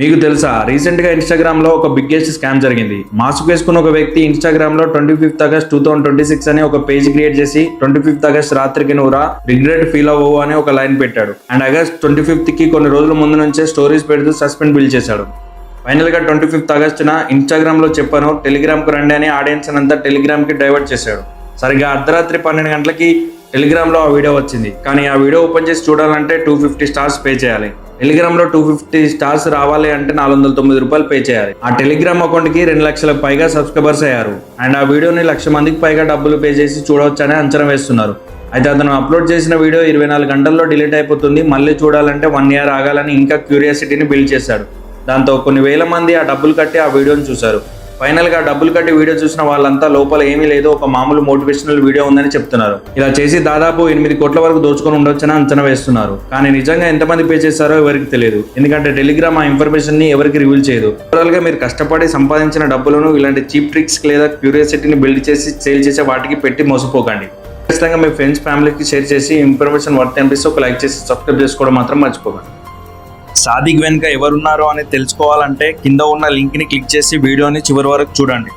మీకు తెలుసా రీసెంట్ గా ఇన్స్టాగ్రామ్ లో ఒక బిగ్గెస్ట్ స్కామ్ జరిగింది. మాస్క్ వేసుకున్న ఒక వ్యక్తి ఇన్స్టాగ్రామ్ లో 25th ఆగస్ట్ 2026 అని ఒక పేజ్ క్రియేట్ చేసి 25th ఆగస్ట్ రాత్రికి నువ్వురా రిగ్రెట్ ఫీల్ అవ్వవు అని ఒక లైన్ పెట్టాడు. అండ్ ఆగస్ట్ 25th కి కొన్ని రోజుల ముందు నుంచే స్టోరీస్ పెడుతూ సస్పెండ్ బిల్ చేశాడు. ఫైనల్ గా 25th ఆగస్టున ఇన్స్టాగ్రామ్ లో చెప్పాను టెలిగ్రామ్ కు రండి అని ఆడియన్స్ అంతా టెలిగ్రామ్ కి డైవర్ట్ చేశాడు. సరిగ్గా అర్ధరాత్రి 12 గంటలకి టెలిగ్రామ్ లో ఆ వీడియో వచ్చింది. కానీ ఆ వీడియో ఓపెన్ చేసి చూడాలంటే 250 స్టార్స్ పే చేయాలి. టెలిగ్రామ్ లో 250 స్టార్స్ రావాలి అంటే 409 రూపాయలు పే చేయాలి. ఆ టెలిగ్రామ్ అకౌంట్ కి 2 లక్షలకు పైగా సబ్స్క్రైబర్స్ అయ్యారు. అండ్ ఆ వీడియోని 1,00,000 మందికి పైగా డబ్బులు పే చేసి చూడవచ్చని అంచనా వేస్తున్నారు. అయితే అతను అప్లోడ్ చేసిన వీడియో 24 గంటల్లో డిలీట్ అయిపోతుంది, మళ్ళీ చూడాలంటే 1 year ఆగాలని ఇంకా క్యూరియాసిటీని బిల్డ్ చేశాడు. దాంతో కొన్ని వేల మంది ఆ డబ్బులు కట్టి ఆ వీడియోని చూశారు. ఫైనల్ గా డబ్బులు కట్టి వీడియో చూసిన వాళ్ళంతా లోపల ఏమీ లేదు, ఒక మామూలు మోటివేషనల్ వీడియో ఉందని చెప్తున్నారు. ఇలా చేసి దాదాపు 8 కోట్ల వరకు దోచుకొని ఉండొచ్చని అంచనా వేస్తున్నారు. కానీ నిజంగా ఎంతమంది పే చేశారో ఎవరికి తెలియదు, ఎందుకంటే టెలిగ్రామ్ ఆ ఇన్ఫర్మేషన్ ని ఎవరికి రివీల్ చేయదు. ఓవరాల్ గా మీరు కష్టపడి సంపాదించిన డబ్బులను ఇలాంటి చీప్ ట్రిక్స్ లేదా క్యూరియాసిటీని బిల్డ్ చేసి సేల్ చేసే వాటికి పెట్టి మోసపోకండి. ఖచ్చితంగా మీ ఫ్రెండ్స్ ఫ్యామిలీకి షేర్ చేసి ఇన్ఫర్మేషన్ వర్త్ అనిపిస్తే ఒక లైక్ చేసి సబ్స్క్రైబ్ చేసుకోవడం మాత్రం మర్చిపోకండి. సాదిక్ వెనుక ఎవరున్నారో అని తెలుసుకోవాలంటే కింద ఉన్న లింక్ ని క్లిక్ చేసి వీడియోని చివరి వరకు చూడండి.